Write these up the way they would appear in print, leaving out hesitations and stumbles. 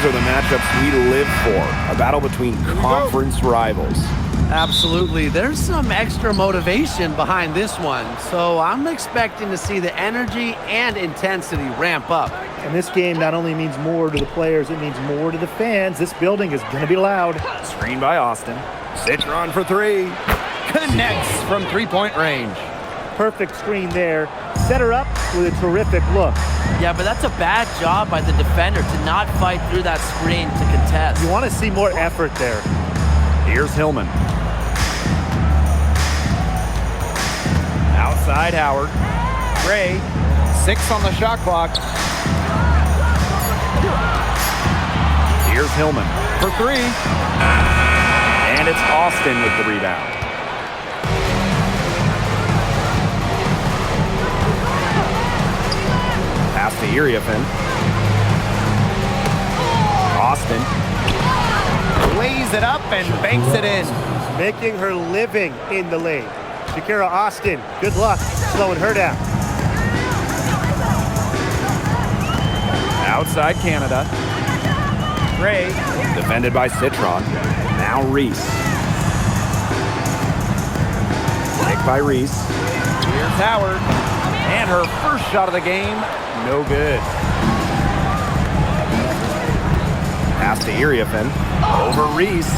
These are the matchups we live for, a battle between conference rivals. Absolutely. There's some extra motivation behind this one, so I'm expecting to see the energy and intensity ramp up. And this game not only means more to the players, it means more to the fans. This building is going to be loud. Screen by Austin. Citron for three. Connects from three-point range. Perfect screen there. Set her up with a terrific look. Yeah, but that's a bad job by the defender to not fight through that screen to contest. You want to see more effort there. Here's Hillman. Outside Howard. Gray, 6 on the shot clock. Here's Hillman for three. And it's Austin with the rebound. Pass to Iriafin. Austin. Lays it up and banks it in. Making her living in the lane. Shakira Austin, good luck slowing her down. Outside Canada. Gray. Defended by Citron. Now Reese. Pick by Reese. Here's Howard. And her first shot of the game, no good. Pass to Iriafin. Over Reese.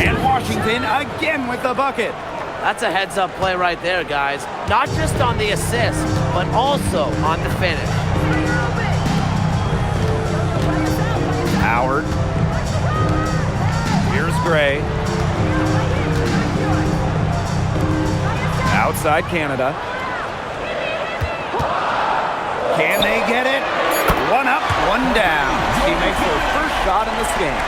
And Washington again with the bucket. That's a heads-up play right there, guys. Not just on the assist, but also on the finish. Howard. Here's Gray. Outside Canada. Can they get it? One up, one down. She makes her first shot in this game.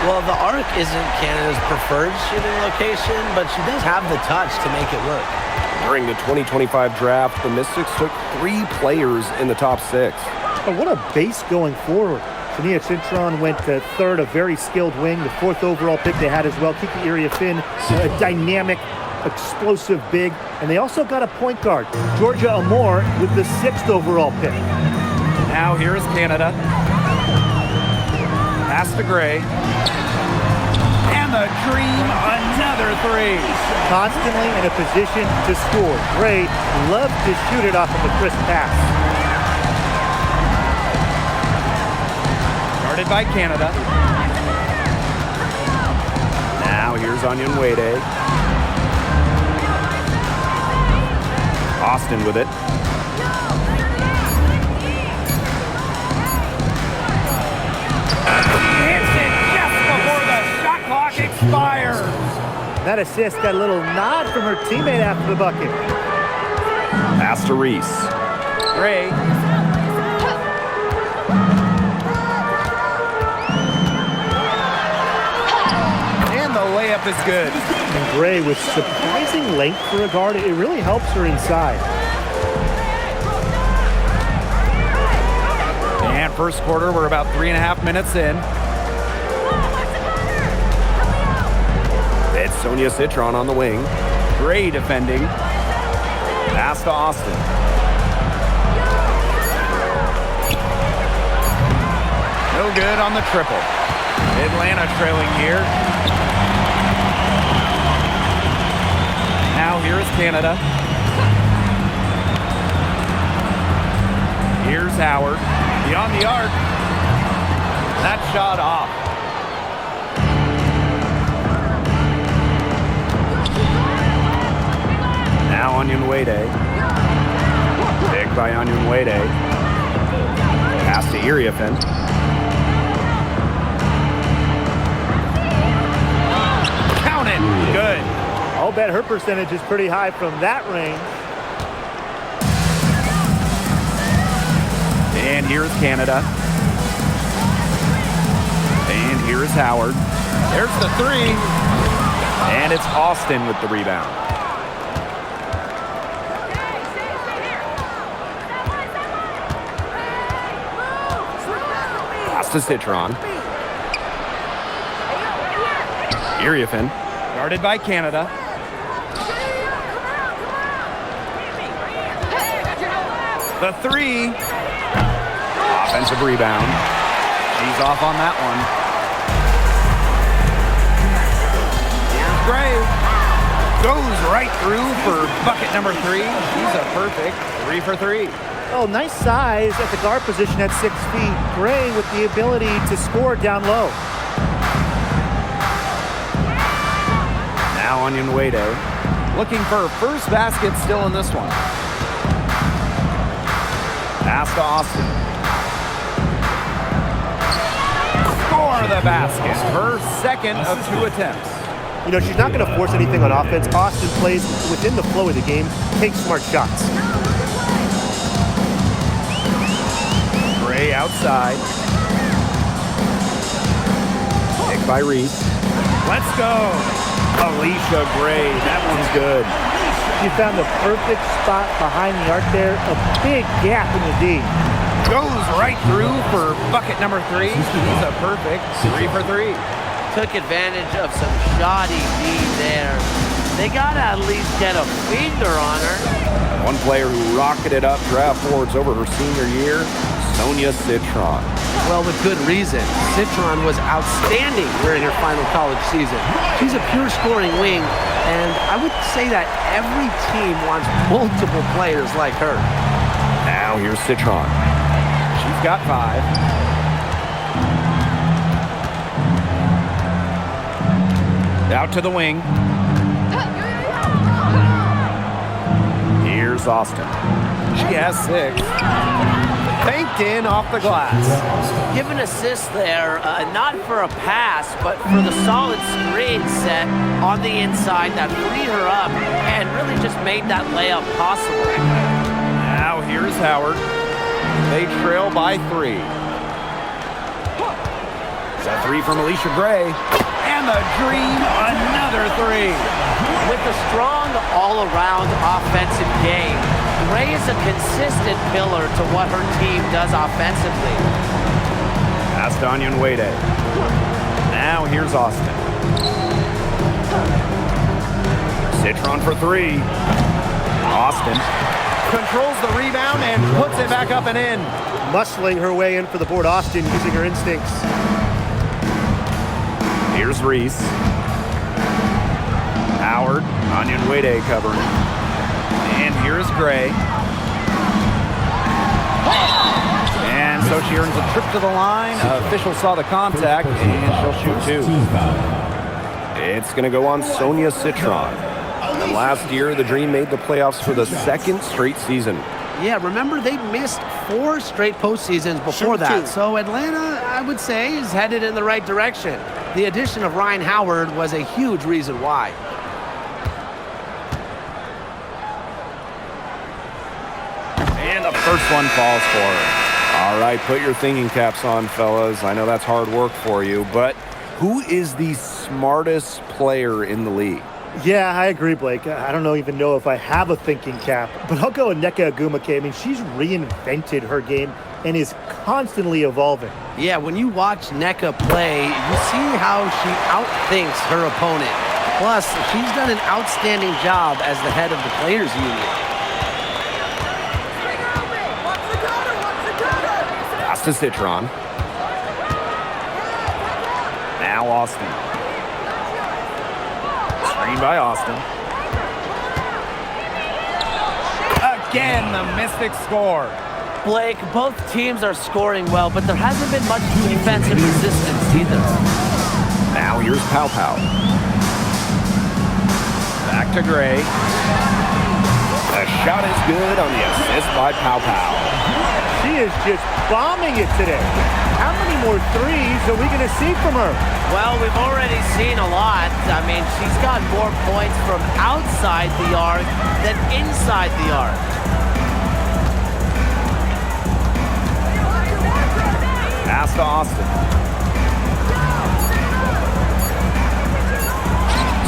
Well, the arc isn't Canada's preferred shooting location, but she does have the touch to make it work. During the 2025 draft, the Mystics took 3 players in the top 6. But what a base going forward. Shania Citron went to third, a very skilled wing, the 4th overall pick they had as well. Kiki Iriafin, a dynamic, explosive big. And they also got a point guard, Georgia Amore, with the 6th overall pick. Now here is Canada. Pass to Gray. And the dream, another three. Constantly in a position to score. Gray loves to shoot it off of a crisp pass. Guarded by Canada. Now here's Onion Wade. Austin with it. Expires. That assist got a little nod from her teammate after the bucket. Pass to Reese. Gray. And the layup is good. And Gray with surprising length for a guard. It really helps her inside. And first quarter, we're about 3.5 minutes in. It's Sonia Citron on the wing. Gray defending. Pass to Austin. No good on the triple. Atlanta trailing here. Now here is Canada. Here's Howard. Beyond the arc. That shot off. Now Onion Wade. Pick by Onion Wade. Pass to Iriafin. Count it. Good. I'll bet her percentage is pretty high from that range. And here's Canada. And here's Howard. There's the three. And it's Austin with the rebound. Pass to Citron. Iriafin. Guarded by Canada. The three. Offensive rebound. She She's off on that one. Here's Gray. Goes right through for bucket number 3. She's a perfect 3 for 3. Oh, nice size at the guard position at 6 feet. Gray with the ability to score down low. Now Onyenwede looking for her first basket still in this one. Pass to Austin. For the basket. Her second of 2 attempts. You know, she's not going to force anything on offense. Austin plays within the flow of the game, takes smart shots. Gray outside. Pick by Reese. Let's go. Alicia Gray. That one's good. She found the perfect spot behind the arc there. A big gap in the D. Goes right through for bucket number 3. He's a perfect 3 for 3. Took advantage of some shoddy D there. They got to at least get a finger on her. One player who rocketed up draft boards over her senior year, Sonia Citron. Well, with good reason. Citron was outstanding during her final college season. She's a pure scoring wing, and I would say that every team wants multiple players like her. Now here's Citron. She's got 5. Out to the wing. Here's Austin. She has 6. Banked in off the glass. Give an assist there, not for a pass, but for the solid screen set on the inside that freed her up and really just made that layup possible. Now here's Howard. They trail by 3. It's a 3 from Alicia Gray. And the dream, another 3. With a strong all-around offensive game, Gray is a consistent pillar to what her team does offensively. Pass to Onyenwede. Now here's Austin. Citron for 3. Austin Controls the rebound and puts it back up and in. Muscling her way in for the board. Austin using her instincts. Here's Reese. Howard, Onyenwede covering. And here's Gray. And so she earns a trip to the line. Official saw the contact, and she'll shoot 2. It's going to go on Sonia Citron. And last year, the Dream made the playoffs for the 2nd straight season. Yeah, remember they missed 4 straight postseasons before that. So Atlanta, I would say, is headed in the right direction. The addition of Ryan Howard was a huge reason why. And the first one falls for her. All right, put your thinking caps on, fellas. I know that's hard work for you, but who is the smartest player in the league? Yeah, I agree, Blake. I don't even know if I have a thinking cap, but I'll go with Nneka Agumake. I mean, she's reinvented her game and is constantly evolving. Yeah, when you watch Nneka play, you see how she outthinks her opponent. Plus, she's done an outstanding job as the head of the Players Union. Pass to Citron. Now Austin. Screen by Austin. Again, the Mystics score. Blake, both teams are scoring well, but there hasn't been much defensive resistance either. Now here's Pow Pow. Back to Gray. The shot is good on the assist by Pow Pow. She is just bombing it today. How many more threes are we going to see from her? Well, we've already seen a lot. I mean, she's got more points from outside the arc than inside the arc. Pass to Austin.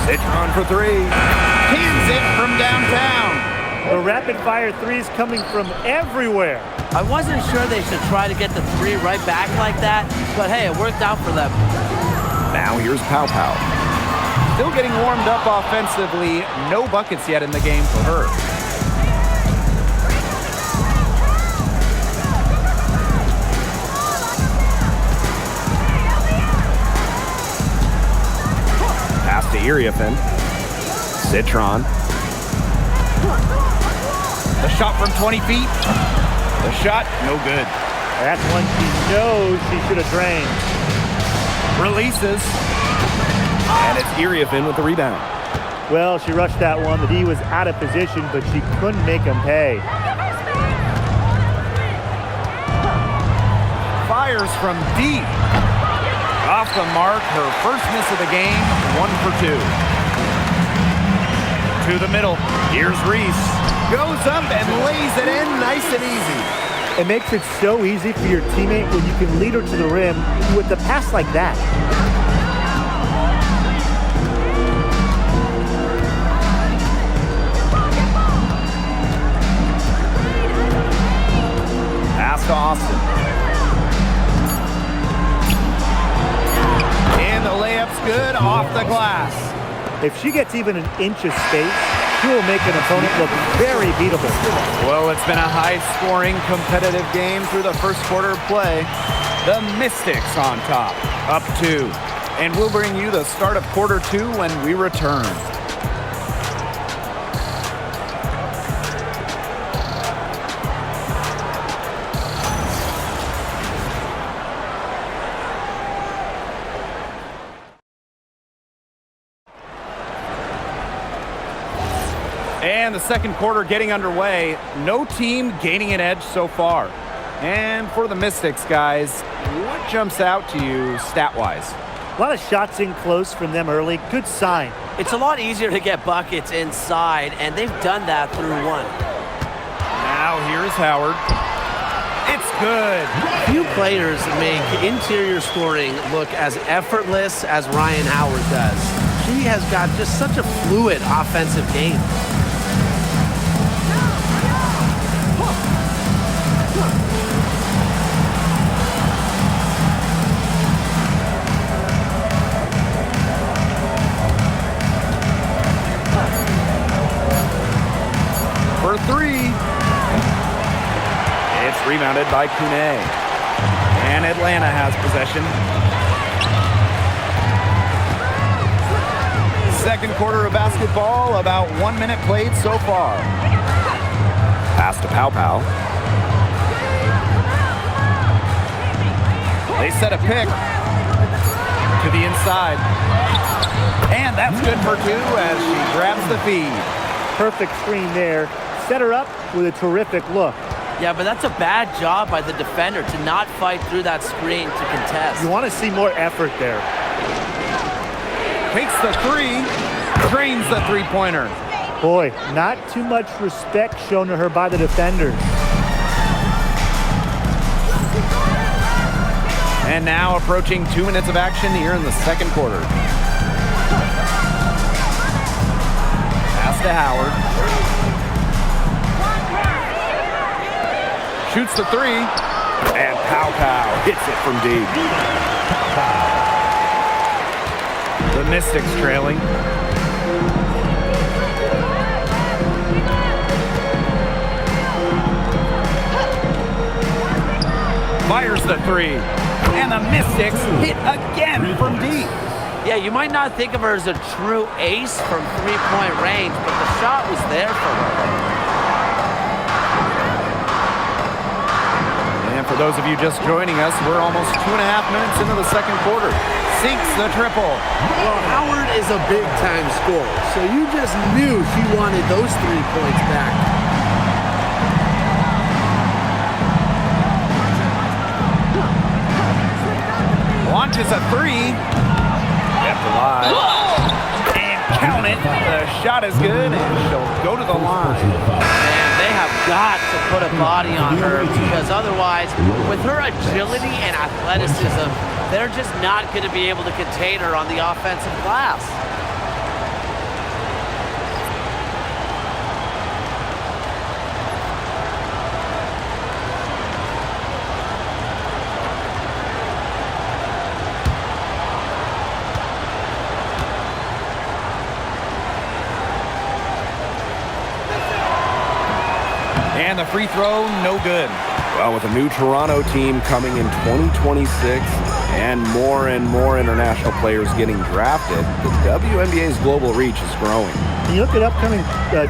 Citron for 3. Pins it from downtown. The rapid-fire threes coming from everywhere. I wasn't sure they should try to get the 3 right back like that, but hey, it worked out for them. Now here's Pow Pow. Still getting warmed up offensively. No buckets yet in the game for her. Iriafin. Citron. The shot from 20 feet. The shot, no good. That's one she knows she should have drained. Releases. And it's Iriafin with the rebound. Well, she rushed that one. The D was out of position, but she couldn't make him pay. Fires from deep. Off the mark, her first miss of the game, 1 for 2. To the middle, here's Reese. Goes up and lays it in nice and easy. It makes it so easy for your teammate when you can lead her to the rim with a pass like that. Pass to Austin. And the layup's good off the glass. If she gets even an inch of space, she will make an opponent look very beatable. Well, it's been a high-scoring, competitive game through the first quarter of play. The Mystics on top, up 2. And we'll bring you the start of quarter 2 when we return. And the second quarter getting underway. No team gaining an edge so far. And for the Mystics, guys, what jumps out to you stat-wise? A lot of shots in close from them early. Good sign. It's a lot easier to get buckets inside, and they've done that through one. Now here's Howard. It's good. Few players make interior scoring look as effortless as Ryan Howard does. She has got just such a fluid offensive game. For 3. It's rebounded by Kune. And Atlanta has possession. Second quarter of basketball, about 1 minute played so far. Pass to Pow Pow. They set a pick to the inside. And that's good for 2 as she grabs the feed. Perfect screen there. Set her up with a terrific look. Yeah, but that's a bad job by the defender to not fight through that screen to contest. You want to see more effort there. Takes the 3, drains the three-pointer. Boy, not too much respect shown to her by the defenders. And now approaching 2 minutes of action here in the second quarter. Pass to Howard. Shoots the 3. And Pow Pow hits it from deep. The Mystics trailing. Fires the 3. And the Mystics hit again from deep. Yeah, you might not think of her as a true ace from three-point range, but the shot was there for her. And for those of you just joining us, we're almost 2.5 minutes into the second quarter. Sinks the triple. Well, Howard is a big-time scorer, so you just knew she wanted those 3 points back. Launches a 3. Kept alive. And count it. The shot is good, and she'll go to the line. And they have got to put a body on her, because otherwise, with her agility and athleticism, they're just not going to be able to contain her on the offensive glass. And the free throw, no good. Well, with a new Toronto team coming in 2026 and more international players getting drafted, the WNBA's global reach is growing. When you look at upcoming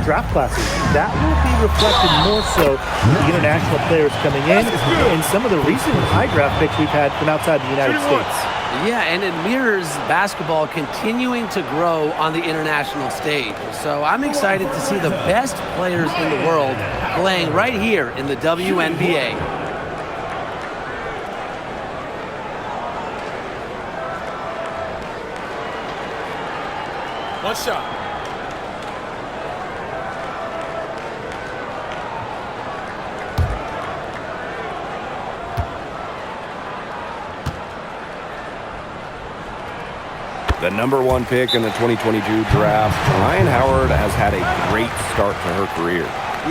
draft classes, that will be reflected more so in the international players coming in and some of the recent high draft picks we've had from outside the United States. Yeah, and it mirrors basketball continuing to grow on the international stage. So I'm excited to see the best players in the world playing right here in the WNBA. One shot. The number 1 pick in the 2022 draft, Ryan Howard has had a great start to her career.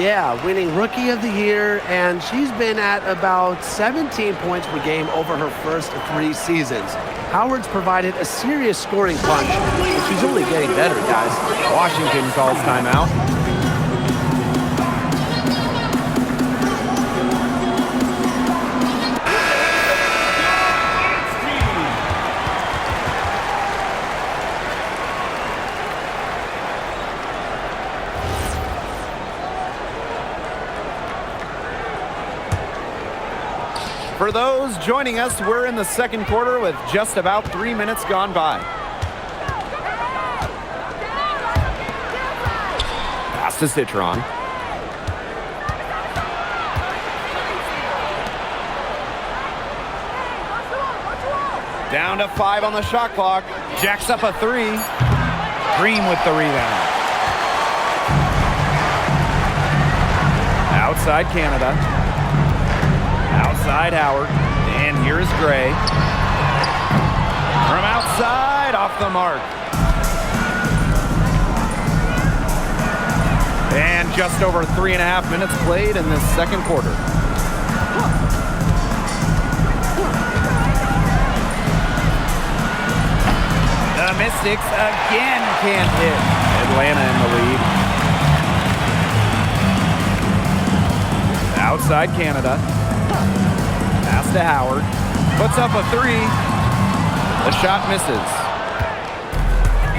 Yeah, winning Rookie of the Year, and she's been at about 17 points per game over her first 3 seasons. Howard's provided a serious scoring punch, and she's only getting better, guys. Washington calls timeout. For those joining us, we're in the second quarter with just about 3 minutes gone by. Pass to Citron. Down to 5 on the shot clock. Jacks up a 3. Green with the rebound. Outside Canada. Outside Howard, and here's Gray. From outside, off the mark. And just over 3.5 minutes played in this second quarter. The Mystics again can't hit. Atlanta in the lead. Outside Canada. Pass to Howard. Puts up a 3. The shot misses.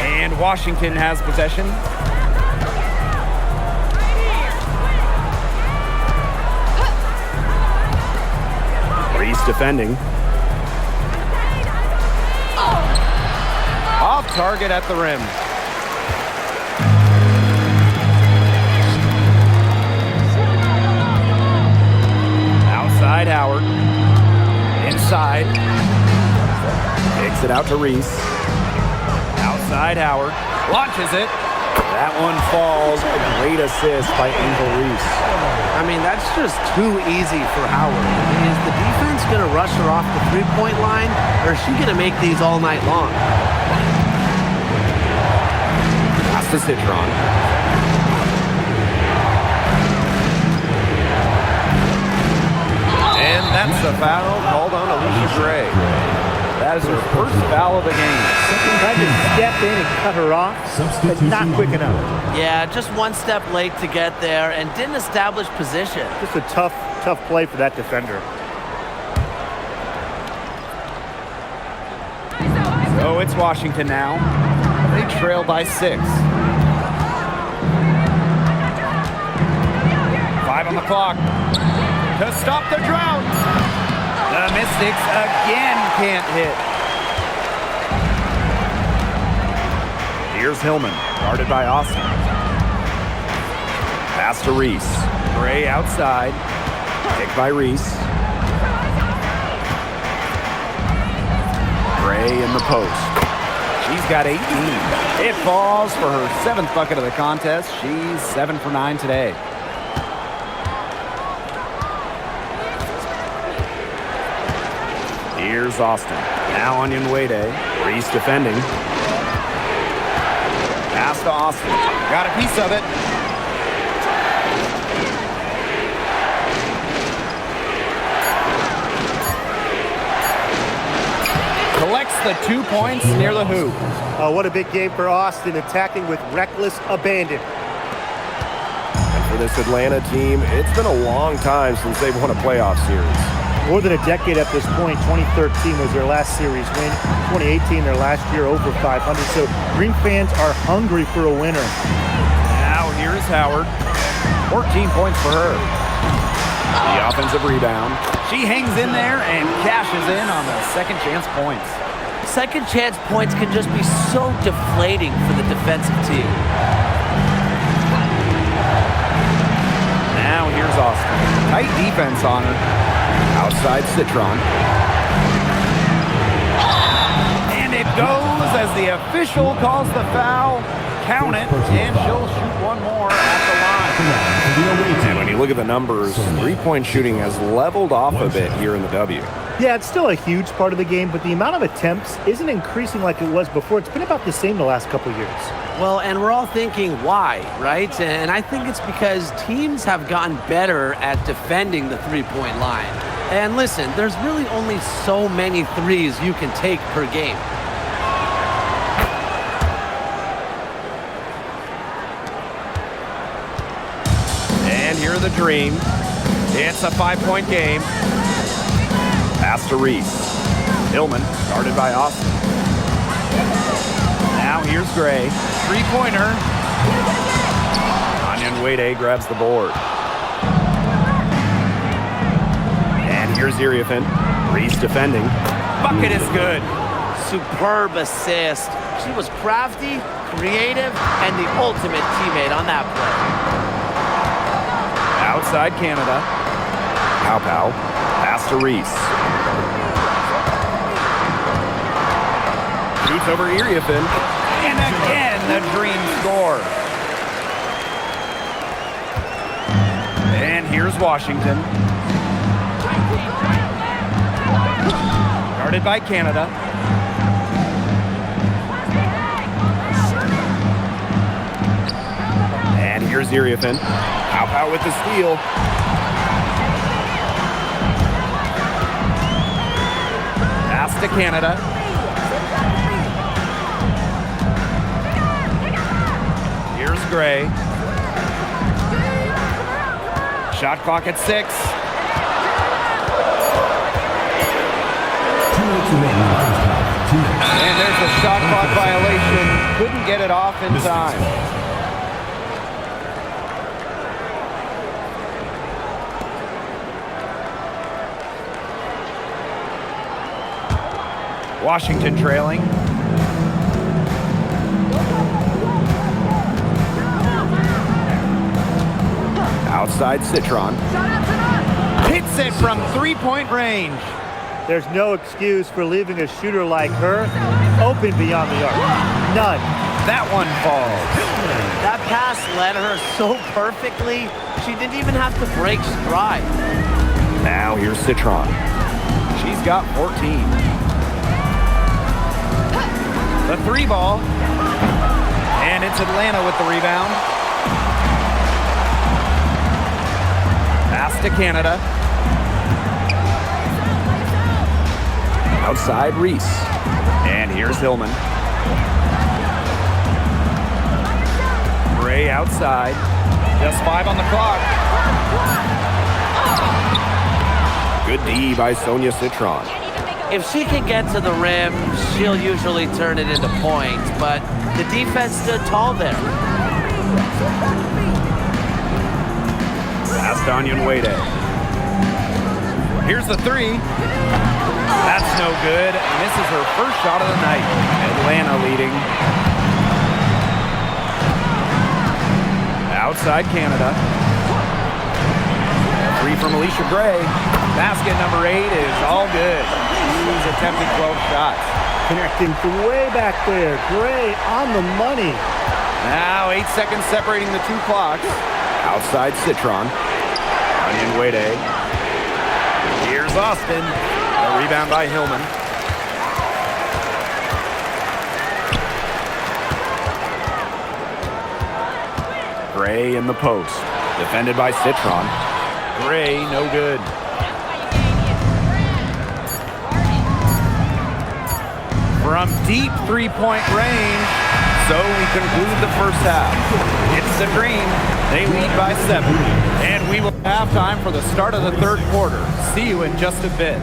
And Washington has possession. Reese defending. Off target at the rim. Outside Howard. Inside. Takes it out to Reese. Outside Howard. Launches it. That one falls. A great assist by Angel Reese. I mean, that's just too easy for Howard. Is the defense going to rush her off the three-point line, or is she going to make these all night long? Pass to Citron. And that's a foul called on Alicia Gray. That is her first foul of the game. Tried to step in and cut her off, but not quick enough. Yeah, just one step late to get there and didn't establish position. Just a tough play for that defender. So it's Washington now. They trail by 6. 5 on the clock. To stop the drought. The Mystics again can't hit. Here's Hillman, guarded by Austin. Pass to Reese. Gray outside. Picked by Reese. Gray in the post. She's got 18. It falls for her 7th bucket of the contest. She's 7 for 9 today. Here's Austin. Now on Nwede. Reese defending. Pass to Austin. Got a piece of it. Collects the 2 points near the hoop. Oh, what a big game for Austin, attacking with reckless abandon. For this Atlanta team, it's been a long time since they've won a playoff series. More than a decade at this point. 2013 was their last series win. 2018, their last year over 500. So Green fans are hungry for a winner. Now here's Howard. 14 points for her. The offensive rebound. She hangs in there and cashes in on the second chance points. Second chance points can just be so deflating for the defensive team. Now here's Austin. Tight defense on her. Outside Citron. And it goes as the official calls the foul. Count it, and she'll shoot one more at the line. And when you look at the numbers, three-point shooting has leveled off a bit here in the W. Yeah, it's still a huge part of the game, but the amount of attempts isn't increasing like it was before. It's been about the same the last couple years. Well, and we're all thinking why, right? And I think it's because teams have gotten better at defending the three-point line. And listen, there's really only so many threes you can take per game. And here are the Dream. It's a 5-point game. Pass to Reese. Hillman, guarded by Austin. Now here's Gray. Three-pointer. Anyan Wade grabs the board. And here's Iriafin. Reese defending. Bucket is good. Superb assist. She was crafty, creative, and the ultimate teammate on that play. Outside Canada. Pow. Pass to Reese. Shoots over Iriafin. And again, the Dream score. And here's Washington. Guarded by Canada. And here's Iriafin. Pow with the steal. Pass to Canada. Here's Gray. Shot clock at 6. And there's a shot clock violation. Couldn't get it off in time. Washington trailing. Outside Citron. Hits it from three-point range. There's no excuse for leaving a shooter like her open beyond the arc. None. That one falls. That pass led her so perfectly, she didn't even have to break stride. Now here's Citron. She's got 14. The three ball. And it's Atlanta with the rebound. Pass to Canada. Outside Reese. And here's Hillman. Gray outside. Just 5 on the clock. Good D by Sonia Citron. If she can get to the rim, she'll usually turn it into points, but the defense stood tall there. Pass to Anyan Wade. Here's the three. That's no good. And this is her first shot of the night. Atlanta leading. Outside Canada. Three from Alicia Gray. Basket number 8 is all good. She's attempted 12 shots. Connecting to way back there. Gray on the money. Now 8 seconds separating the two clocks. Outside Citron. Anyan Wade. Here's Austin. A rebound by Hillman. Gray in the post. Defended by Citron. Gray, no good. From deep three-point range, So we conclude the first half. It's the Dream. They lead by 7. And we will have halftime for the start of the third quarter. See you in just a bit.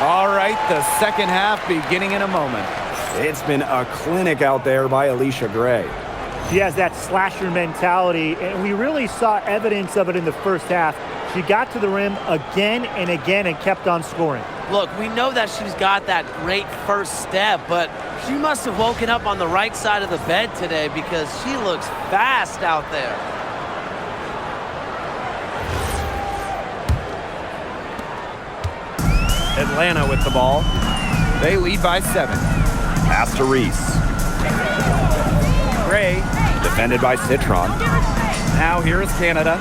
All right, the second half beginning in a moment. It's been a clinic out there by Alicia Gray. She has that slasher mentality, and we really saw evidence of it in the first half. She got to the rim again and again and kept on scoring. Look, we know that she's got that great first step, but she must have woken up on the right side of the bed today because she looks fast out there. Atlanta with the ball. They lead by 7. Pass to Reese. Gray. Defended by Citron. Now here is Canada.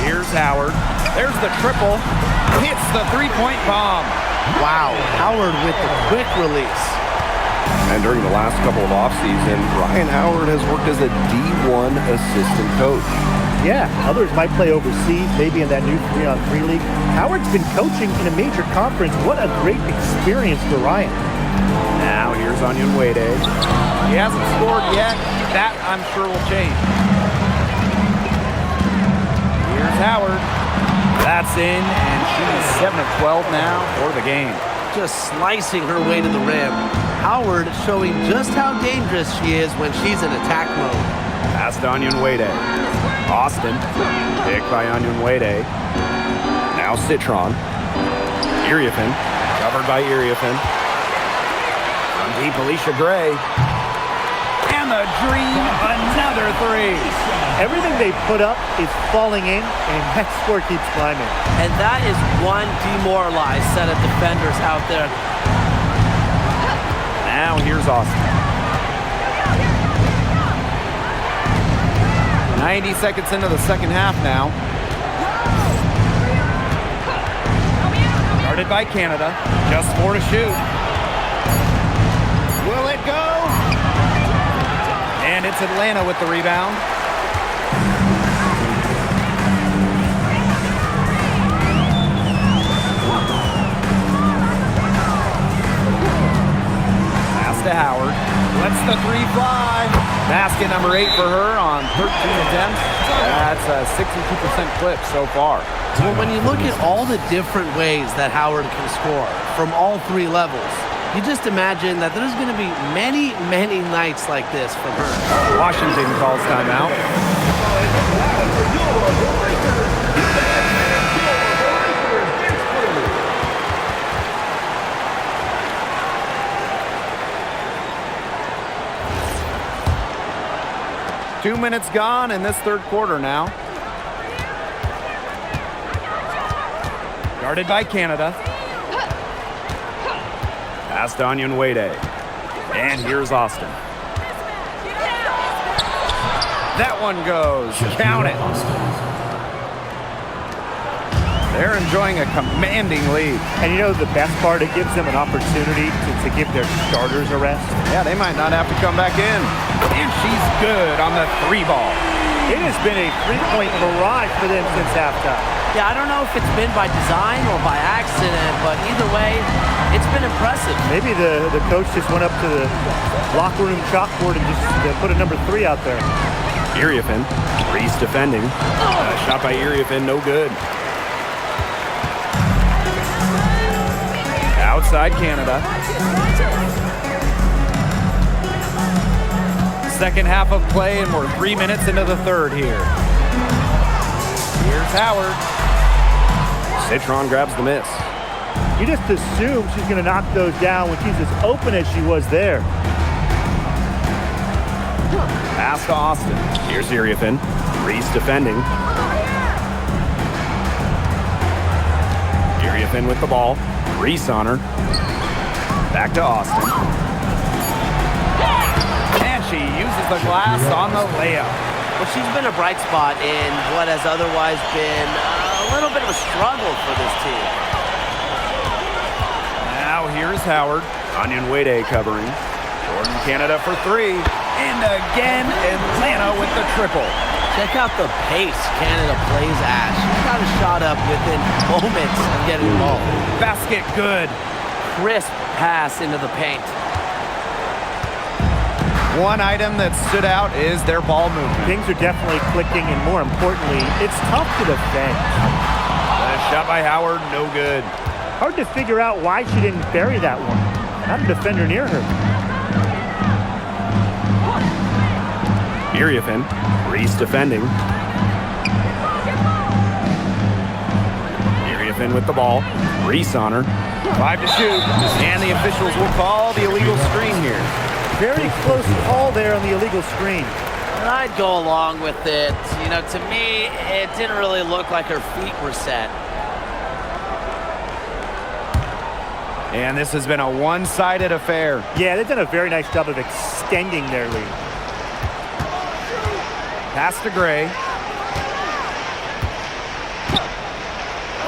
Here's Howard. There's the triple. Hits the three-point bomb. Wow, Howard with the quick release. And during the last couple of off-season, Ryan Howard has worked as a D1 assistant coach. Yeah, others might play overseas, maybe in that new 3-on-3 league. Howard's been coaching in a major conference. What a great experience for Ryan. Now here's Onion Wade. He hasn't scored yet. That, I'm sure, will change. Here's Howard. That's in, and she's 7 of 12 now for the game. Just slicing her way to the rim. Howard showing just how dangerous she is when she's in attack mode. Pass to Onion Wade. Austin, picked by Onion Wade. Now Citron. Iriafin, covered by Iriafin. From deep, Alicia Gray. And the Dream, another three. Everything they put up is falling in, and that score keeps climbing. And that is one demoralized set of defenders out there. Now here's Austin. 90 seconds into the second half now. Guarded by Canada. Just 4 to shoot. Will it go? And it's Atlanta with the rebound. Pass to Howard. Lets the three fly. Basket number 8 for her on 13 attempts. That's a 62% clip so far. Well, when you look at all the different ways that Howard can score from all 3 levels, you just imagine that there's going to be many, many nights like this from her. Washington calls timeout. Two minutes gone in this third quarter now. Guarded by Canada. Pass to Onion Wade. And here's Austin. That one goes. Count it. They're enjoying a commanding lead. And you know the best part, it gives them an opportunity to give their starters a rest. Yeah, they might not have to come back in. And she's good on the 3 ball. It has been a 3-point barrage for them since halftime. Yeah, I don't know if it's been by design or by accident, but either way, it's been impressive. Maybe the coach just went up to the locker room chalkboard and just put a number 3 out there. Iriafin, Reese defending. Shot by Iriafin, no good. Outside Canada. Second half of play, and we're 3 minutes into the third here. Here's Howard. Citron grabs the miss. You just assume she's going to knock those down when she's as open as she was there. Pass to Austin. Here's Iriafin. Reese defending. Iriafin with the ball. Reese on her. Back to Austin. And she uses the glass on the layup. Well, she's been a bright spot in what has otherwise been a little bit of a struggle for this team. Now here's Howard. Onion Wade covering. Jordan Canada for three. And again, Atlanta with the triple. Check out the pace Canada plays at. She's got a shot up within moments of getting the ball. Basket good. Crisp pass into the paint. One item that stood out is their ball movement. Things are definitely clicking, and more importantly, it's tough to defend. The shot by Howard, no good. Hard to figure out why she didn't bury that one. Not a defender near her. Iriafin. Reese defending. Iriafin with the ball. Reese on her. 5 to shoot. And the officials will call the illegal screen here. Very close call there on the illegal screen. And I'd go along with it. You know, to me, it didn't really look like her feet were set. And this has been a one-sided affair. Yeah, they've done a very nice job of extending their lead. Pass to Gray.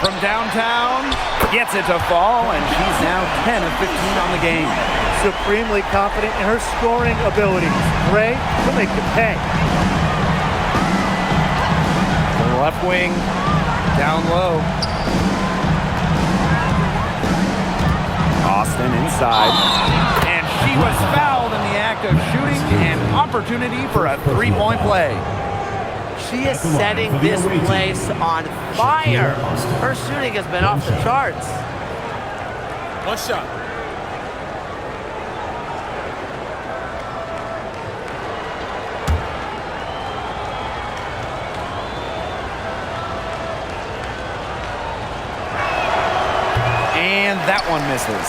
From downtown, gets it to fall, and she's now 10 of 15 on the game. Supremely confident in her scoring abilities. Gray, she'll make the pay. To the left wing, down low. Austin inside. And she was fouled in the act of shooting, and opportunity for a three-point play. She is setting this place on fire. Her shooting has been off the charts. One shot. And that one misses.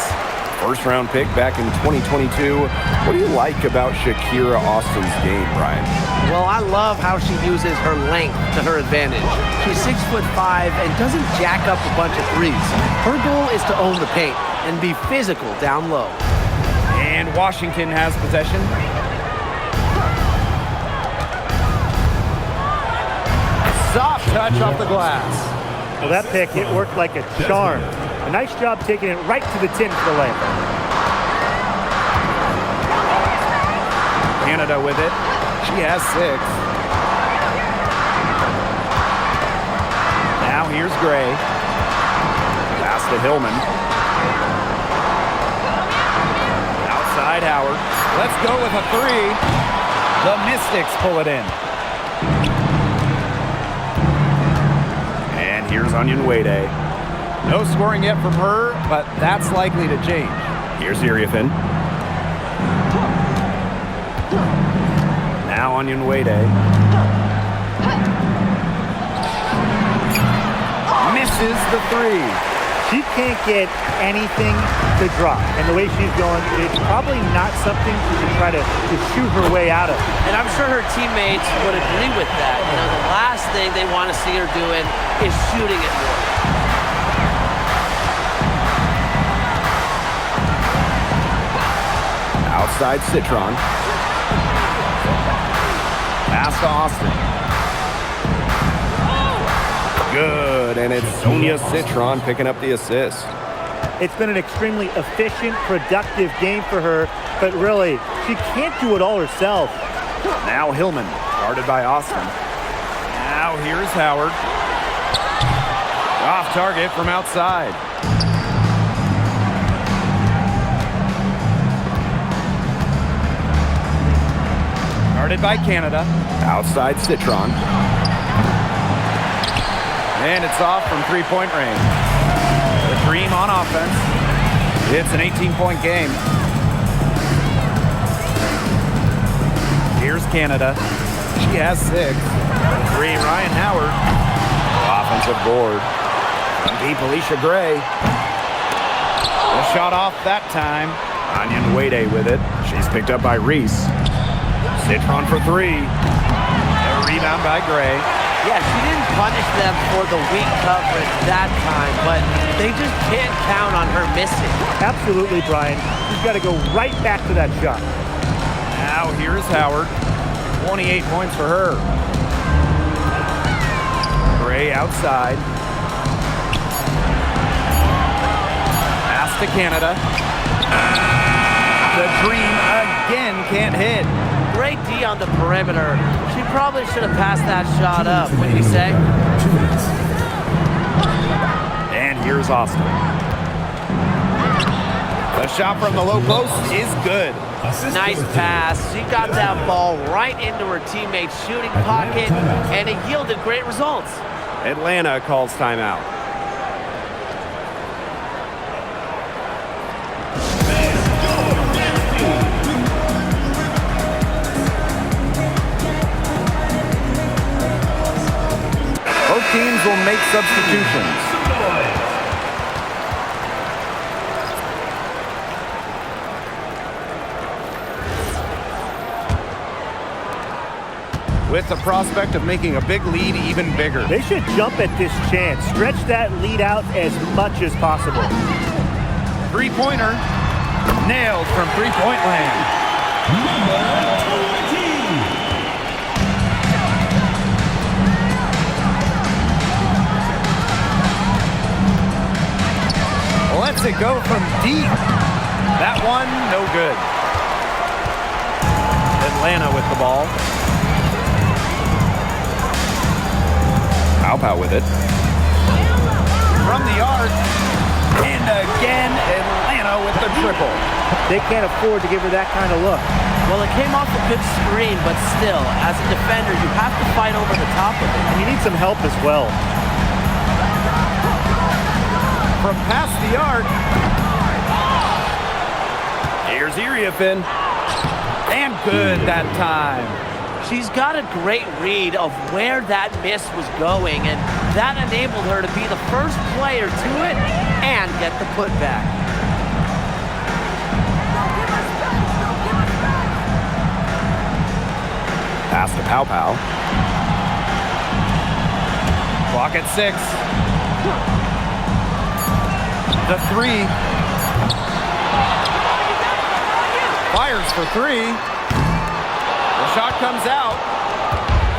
First round pick back in 2022. What do you like about Shakira Austin's game, Brian? Well, I love how she uses her length to her advantage. She's 6'5" and doesn't jack up a bunch of threes. Her goal is to own the paint and be physical down low. And Washington has possession. Soft touch off the glass. Well, that pick, it worked like a charm. A nice job taking it right to the tin for the layup. Canada with it. She has 6. Now here's Gray. Pass to Hillman. Outside Howard. Let's go with a 3. The Mystics pull it in. And here's Onion Wade. No scoring yet from her, but that's likely to change. Here's Iriafin. Now Onion Wade. Misses the 3. She can't get anything to drop. And the way she's going, it's probably not something she can try to shoot her way out of. And I'm sure her teammates would agree with that. You know, the last thing they want to see her doing is shooting it more. Outside Citron. Pass to Austin. Good, and it's Sonia Citron picking up the assist. It's been an extremely efficient, productive game for her, but really, she can't do it all herself. Now Hillman, guarded by Austin. Now here's Howard. Off target from outside. Guarded by Canada. Outside Citron. And it's off from three-point range. The Dream on offense. It's an 18-point game. Here's Canada. She has 6. Dream, Ryan Howard. offensive board. From deep, Alicia Gray. The shot off that time. Anya Nwede with it. She's picked up by Reese. Citron for three. A rebound by Gray. Yeah, she didn't punish them for the weak coverage that time, but they just can't count on her missing. Absolutely, Brian. She's got to go right back to that shot. Now here's Howard. 28 points for her. Gray outside. Pass to Canada. The Dream again can't hit. Great D on the perimeter. She probably should have passed that shot up, wouldn't you say? And here's Austin. The shot from the low post is good. Nice pass. She got that ball right into her teammate's shooting pocket, and it yielded great results. Atlanta calls timeout. Both teams will make substitutions. With the prospect of making a big lead even bigger. They should jump at this chance. Stretch that lead out as much as possible. Three-pointer. Nailed from three-point land. Lets it go from deep. That one, no good. Atlanta with the ball. Pow with it. From the arc. And again, Atlanta with the triple. They can't afford to give her that kind of look. Well, it came off a good screen, but still, as a defender, you have to fight over the top of it. And you need some help as well. From past the arc. Here's Iriafin. And good that time. She's got a great read of where that miss was going, and that enabled her to be the first player to it and get the putback. Pass to Pow. Clock at 6. The three. Fires for three. The shot comes out.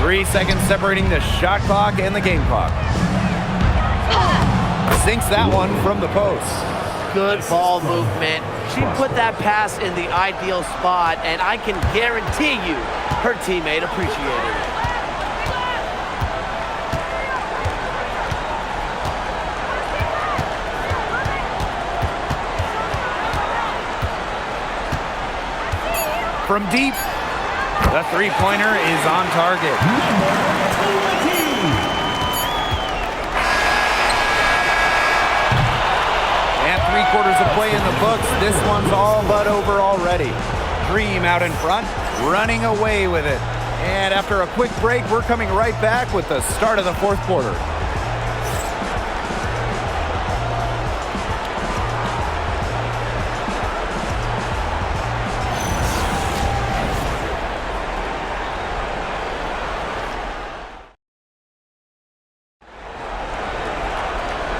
3 seconds separating the shot clock and the game clock. Sinks that one from the post. Good ball movement. She put that pass in the ideal spot, and I can guarantee you her teammate appreciated it. From deep, the three-pointer is on target. And 3/4 of play in the books. This one's all but over already. Dream out in front, running away with it. And after a quick break, we're coming right back with the start of the fourth quarter.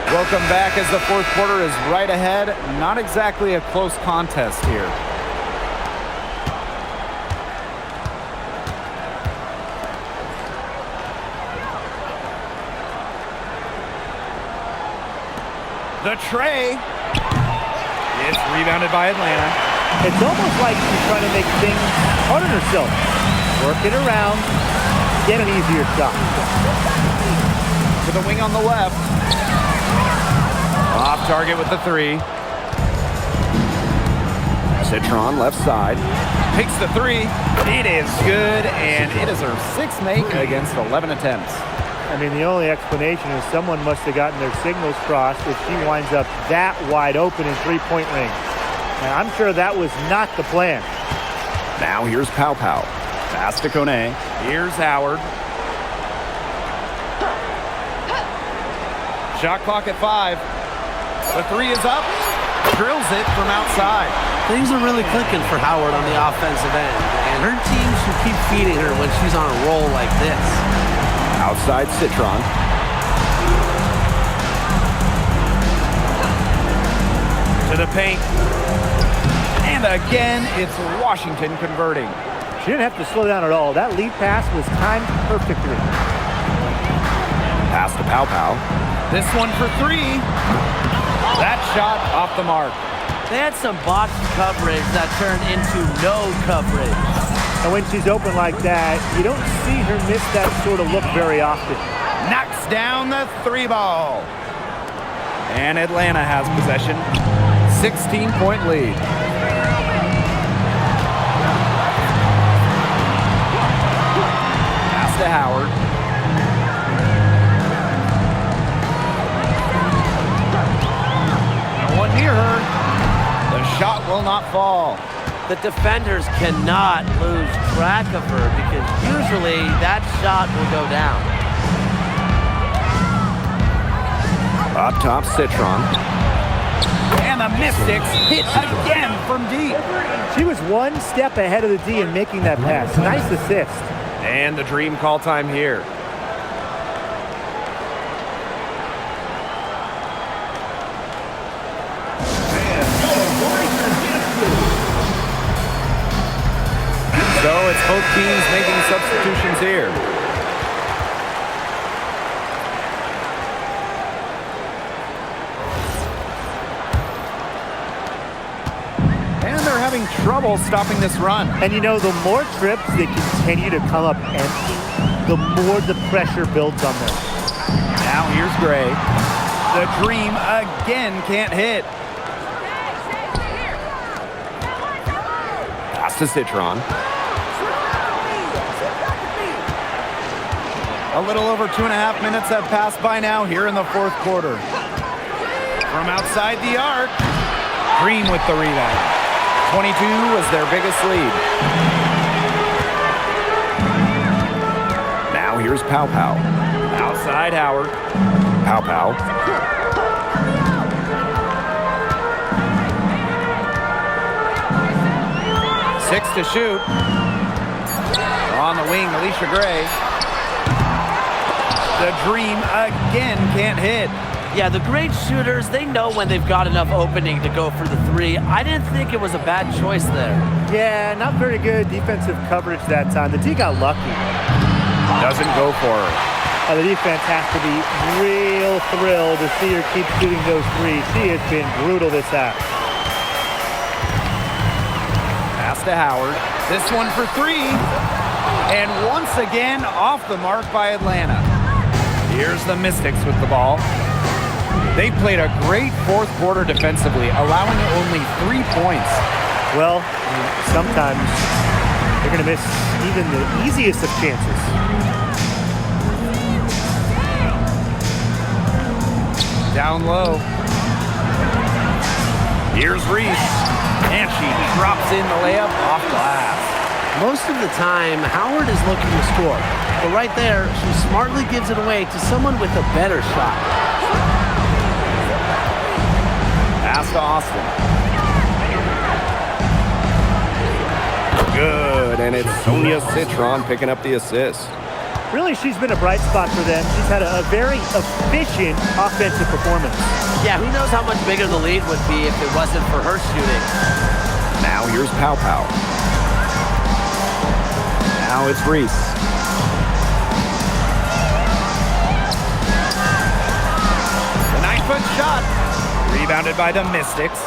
Welcome back as the fourth quarter is right ahead. Not exactly a close contest here. The tray. It's rebounded by Atlanta. It's almost like she's trying to make things hard on herself. Work it around, get an easier shot. To the wing on the left. Off target with the three. Citron left side. Takes the three. It is good, and it is her sixth make against 11 attempts. I mean, the only explanation is someone must have gotten their signals crossed if she winds up that wide open in three-point range. And I'm sure that was not the plan. Now here's Pow. Pass to Kone. Here's Howard. Shot clock at 5. The three is up. Drills it from outside. Things are really clicking for Howard on the offensive end, and her team should keep feeding her when she's on a roll like this. Outside Citron. To the paint. And again, it's Washington converting. She didn't have to slow down at all. That lead pass was timed perfectly. Pass to Pow Pow. This one for 3. That shot off the mark. They had some box coverage that turned into no coverage. And when she's open like that, you don't see her miss that sort of look very often. Knocks down the 3 ball. And Atlanta has possession. 16-point lead. Pass to Howard. No one near her. The shot will not fall. The defenders cannot lose track of her because usually that shot will go down. Up top, Citron. And the Mystics hit again from deep. She was one step ahead of the D in making that pass. Nice assist. And the dream call time here. So it's both teams making substitutions here. And they're having trouble stopping this run. And you know, the more trips they continue to come up empty, the more the pressure builds on them. Now here's Gray. The dream again can't hit. Pass to Citron. A little over 2.5 minutes have passed by now here in the 4th quarter. From outside the arc, Green with the rebound. 22 was their biggest lead. Now here's Pow Pow. Outside Howard. Pow Pow. 6 to shoot. On the wing, Alicia Gray. The dream again can't hit. Yeah, the great shooters, they know when they've got enough opening to go for the 3. I didn't think it was a bad choice there. Yeah, not very good defensive coverage that time. The D got lucky. Doesn't go for her. The defense has to be real thrilled to see her keep shooting those 3s. She has been brutal this half. Pass to Howard. This one for 3. And once again, off the mark by Atlanta. Here's the Mystics with the ball. They played a great 4th quarter defensively, allowing only 3 points. Well, sometimes they're going to miss even the easiest of chances. Down low. Here's Reese. And she drops in the layup off glass. Most of the time, Howard is looking to score. But right there, she smartly gives it away to someone with a better shot. Pass to Austin. Good, and it's Sonia Citron picking up the assist. Really, she's been a bright spot for them. She's had a very efficient offensive performance. Yeah, who knows how much bigger the lead would be if it wasn't for her shooting. Now here's Pow Pow. Now it's Reese. The 9-foot shot. Rebounded by the Mystics.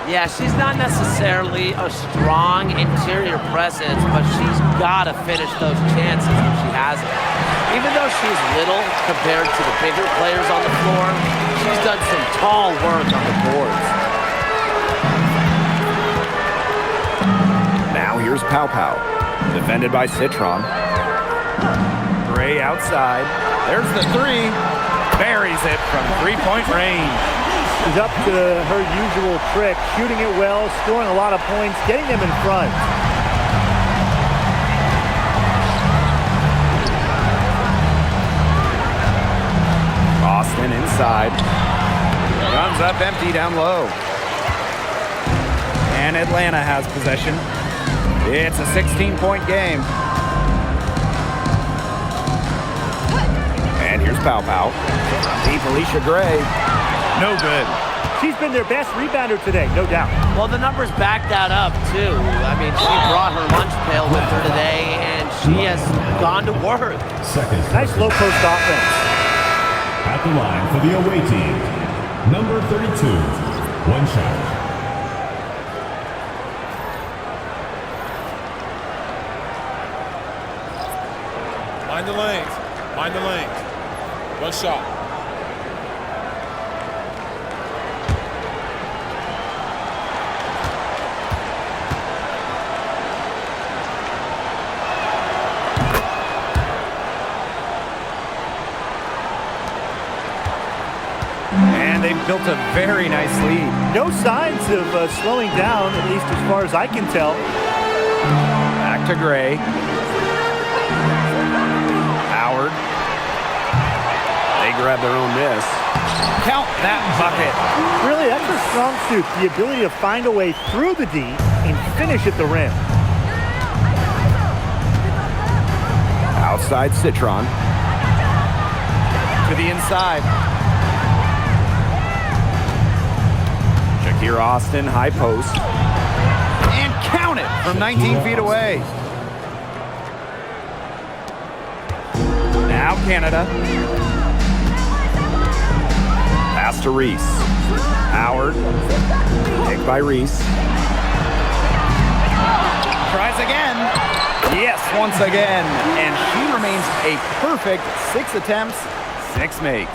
Yeah, she's not necessarily a strong interior presence, but she's got to finish those chances when she has it. Even though she's little compared to the bigger players on the floor, she's done some tall work on the boards. Now here's Pow Pow. Defended by Citron. Gray outside. There's the 3. Buries it from 3-point range. She's up to her usual trick, shooting it well, scoring a lot of points, getting them in front. Austin inside. inside. Guns up empty down low. And Atlanta has possession. It's a 16-point game. And here's Pow Pow. Deep Alicia Gray. No good. She's been their best rebounder today, no doubt. Well, the numbers back that up, too. I mean, she brought her lunch pail with her today, and she has gone to work. Nice low post offense. At the line for the away team, number 32, one shot. Mind the lanes. Mind the lanes. One shot. And they've built a very nice lead. No signs of slowing down, at least as far as I can tell. Back to Gray. Howard. They grab their own miss. Count that bucket. Really, that's her strong suit, the ability to find a way through the D and finish at the rim. Outside Citron. To the inside. Shakira Austin, high post. And count it from 19 feet away. Now Canada. Pass to Reese. Howard. Picked by Reese. Tries again. Yes, once again. And she remains a perfect 6 attempts, 6 makes.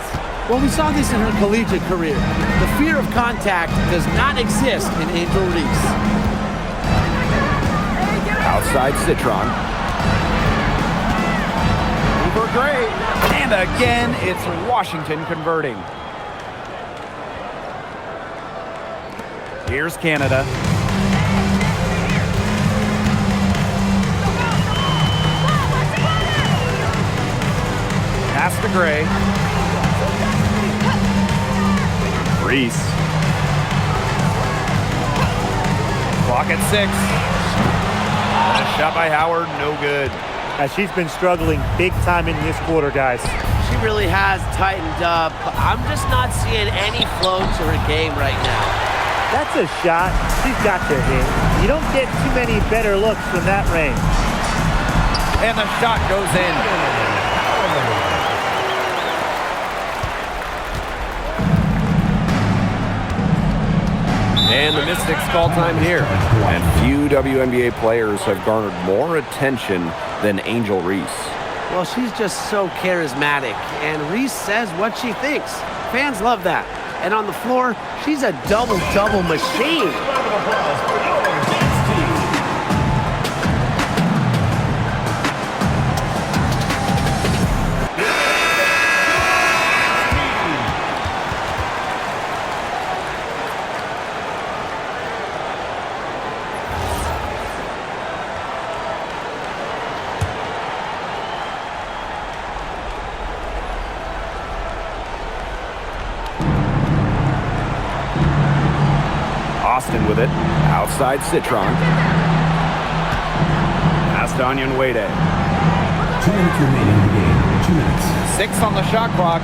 Well, we saw this in her collegiate career. The fear of contact does not exist in Angel Reese. Outside Citron. Super great. And again, it's Washington converting. Here's Canada. Pass to Gray. Reese. Clock at 6. And a shot by Howard, no good. She's been struggling big time in this quarter, guys. She really has tightened up. I'm just not seeing any flow to her game right now. That's a shot she's got to hit. You don't get too many better looks from that range. And the shot goes in. And the Mystics call time here. And few WNBA players have garnered more attention than Angel Reese. Well, she's just so charismatic, and Reese says what she thinks. Fans love that. And on the floor, she's a double-double machine. Austin with it. Outside Citron. Pass to Onion Wade. 2 minutes remaining in the game. 2 minutes. 6 on the shot clock.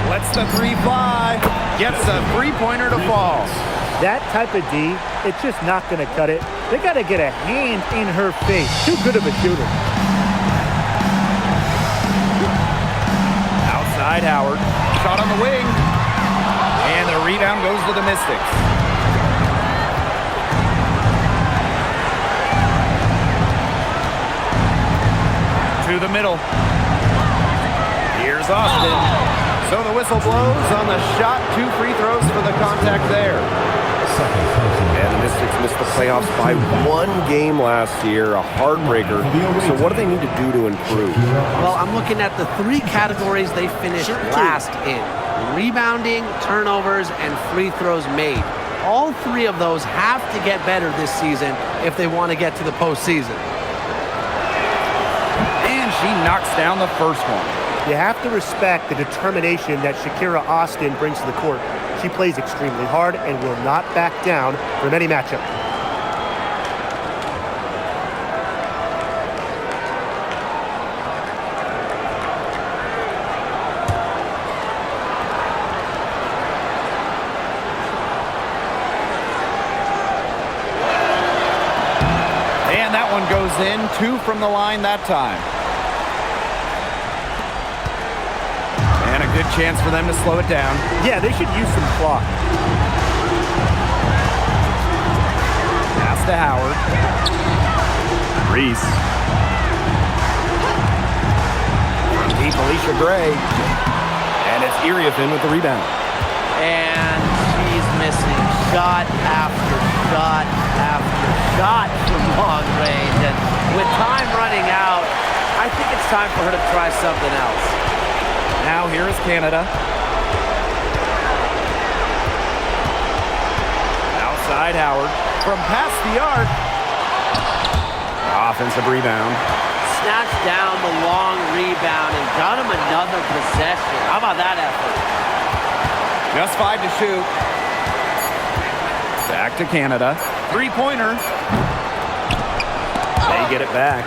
Lets the 3 fly. Gets a 3-pointer to fall. That type of D, it's just not going to cut it. They got to get a hand in her face. Too good of a shooter. Outside Howard. Shot on the wing. And the rebound goes to the Mystics. To the middle. Here's Austin. So the whistle blows on the shot. 2 free throws for the contact there. And the Mystics missed the playoffs by 1 game last year, a heartbreaker. So what do they need to do to improve? Well, I'm looking at the 3 categories they finished last in. Rebounding, turnovers, and free throws made. All 3 of those have to get better this season if they want to get to the postseason. And she knocks down the first one. You have to respect the determination that Shakira Austin brings to the court. She plays extremely hard and will not back down from any matchup. And that one goes in. 2 from the line that time. And a good chance for them to slow it down. Yeah, they should use some clock. Pass to Howard. Reese. From deep, Alicia Gray. And it's Iriafin with the rebound. And she's missing shot after shot after shot from long range. And with time running out, I think it's time for her to try something else. Now here is Canada. Outside Howard. From past the arc. Offensive rebound. Snatched down the long rebound and got him another possession. How about that effort? Just 5 to shoot. Back to Canada. 3-pointer. They get it back.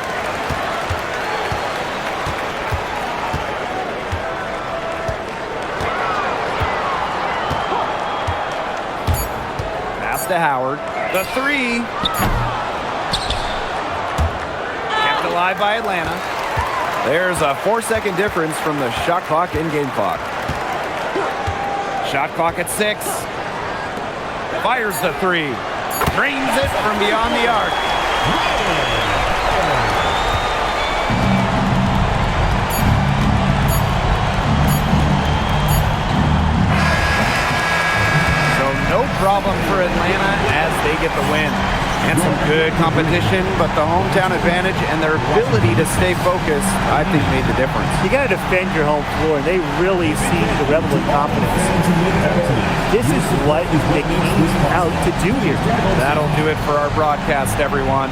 Pass to Howard. The 3. Kept alive by Atlanta. There's a 4-second difference from the shot clock and game clock. Shot clock at 6. Fires the 3. Drains it from beyond the arc. So no problem for Atlanta as they get the win. And some good competition, but the hometown advantage and their ability to stay focused, I think, made the difference. You got to defend your home floor, and they really seem to revel in confidence. This is what they came out to do here. That'll do it for our broadcast, everyone.